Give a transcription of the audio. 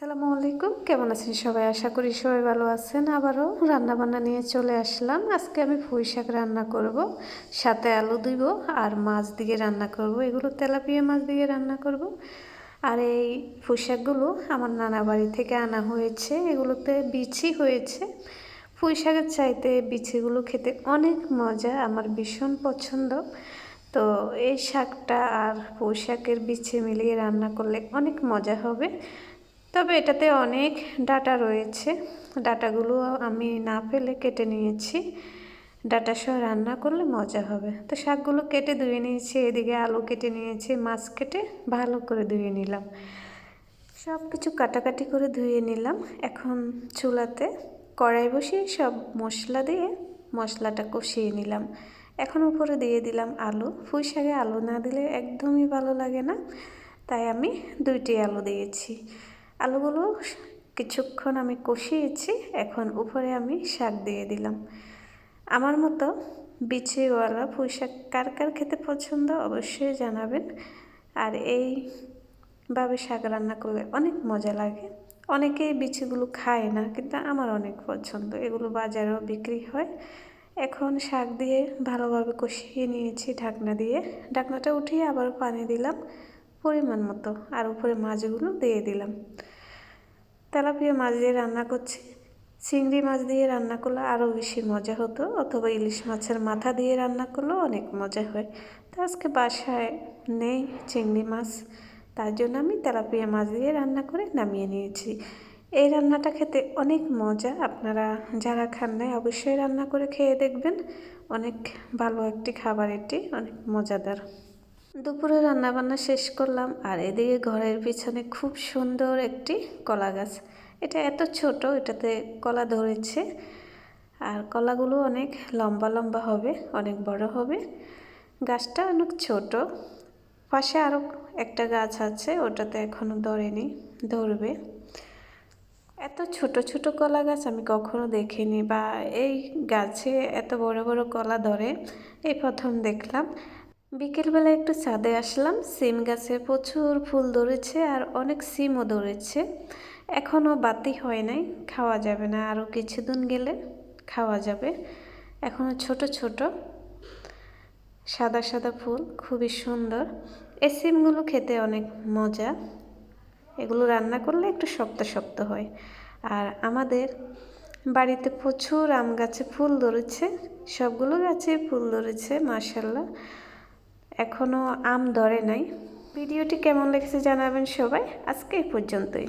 আসসালামু আলাইকুম, কেমন আছেন সবাই? আশা করি সবাই ভালো আছেন। আবারও রান্না বান্না নিয়ে চলে আসলাম। আজকে আমি পুঁই শাক রান্না করব, সাথে আলু দিব আর মাছ দিয়ে রান্না করব। এগুলো তেলাপিয়া মাছ দিয়ে রান্না করব। আর এই পুঁই শাকগুলো আমার নানা বাড়ি থেকে আনা হয়েছে। এগুলোতে বিচি হয়েছে। পুঁই শাকের চাইতে বিচিগুলো খেতে অনেক মজা, আমার ভীষণ পছন্দ। তো এই শাকটা আর পুঁই শাকের বিচি মিলিয়ে রান্না করলে অনেক মজা হবে। তবে এটাতে অনেক ডাঁটা রয়েছে, ডাঁটাগুলো আমি না ফেলে কেটে নিয়েছি। ডাঁটা সহ রান্না করলে মজা হবে। তো শাকগুলো কেটে ধুয়ে নিয়েছি, এদিকে আলু কেটে নিয়েছি, মাছ কেটে ভালো করে ধুয়ে নিলাম। সব কিছু কাটাকাটি করে ধুয়ে নিলাম। এখন চুলাতে কড়াই বসিয়ে সব মশলা দিয়ে মশলাটা কষিয়ে নিলাম। এখন উপরে দিয়ে দিলাম আলু। পুঁই শাকে আলু না দিলে একদমই ভালো লাগে না, তাই আমি 2টি আলু দিয়েছি। আলুগুলো কিছুক্ষণ আমি কষিয়েছি। এখন উপরে আমি শাক দিয়ে দিলাম। আমার মতো বিচিওয়ালা পুঁই শাক কার কার খেতে পছন্দ অবশ্যই জানাবেন। আর এইভাবে শাক রান্না করলে অনেক মজা লাগে। অনেকেই বিচিগুলো খায় না, কিন্তু আমার অনেক পছন্দ। এগুলো বাজারেও বিক্রি হয়। এখন শাক দিয়ে ভালোভাবে কষিয়ে নিয়েছি ঢাকনা দিয়ে। ঢাকনাটা উঠিয়ে আবার পানি দিলাম পরিমাণ মতো, আর উপরে মাছগুলো দিয়ে দিলাম। তেলাপিয়া মাছ দিয়ে রান্না করছি। চিংড়ি মাছ দিয়ে রান্না করলে আরও বেশি মজা হতো, অথবা ইলিশ মাছের মাথা দিয়ে রান্না করলেও অনেক মজা হয়। তো আজকে বাসায় নেই চিংড়ি মাছ, তার জন্য আমি তেলাপিয়া মাছ দিয়ে রান্না করে নামিয়ে নিয়েছি। এই রান্নাটা খেতে অনেক মজা। আপনারা যারা খান নাই অবশ্যই রান্না করে খেয়ে দেখবেন। অনেক ভালো একটি খাবার, এটি অনেক মজাদার। দুপুরে রান্নাবান্না শেষ করলাম। আর এদিকে ঘরের পিছনে খুব সুন্দর একটি কলা গাছ। এটা এত ছোট, এটাতে কলা ধরেছে। আর কলাগুলো অনেক লম্বা লম্বা হবে, অনেক বড় হবে। গাছটা অনেক ছোট। পাশে আরও একটা গাছ আছে, ওটাতে এখনও ধরেনি, ধরবে। এত ছোট ছোট কলা গাছ আমি কখনো দেখিনি, বা এই গাছে এত বড় বড় কলা ধরে এই প্রথম দেখলাম। বিকেলবেলা একটু ছাদে আসলাম। সিম গাছে প্রচুর ফুল ধরেছে আর অনেক সিমও ধরেছে। এখনও বাতি হয় নাই, খাওয়া যাবে না, আরও কিছুদিন গেলে খাওয়া যাবে। এখনও ছোট ছোট সাদা সাদা ফুল, খুবই সুন্দর। এই সিমগুলো খেতে অনেক মজা। এগুলো রান্না করলে একটু শক্ত শক্ত হয়। আর আমাদের বাড়িতে প্রচুর আম গাছে ফুল ধরেছে, সবগুলো গাছে ফুল ধরেছে মাশাআল্লাহ। এখনও আম ধরে নাই। ভিডিওটি কেমন লেগেছে জানাবেন সবাই। আজকে এই পর্যন্তই।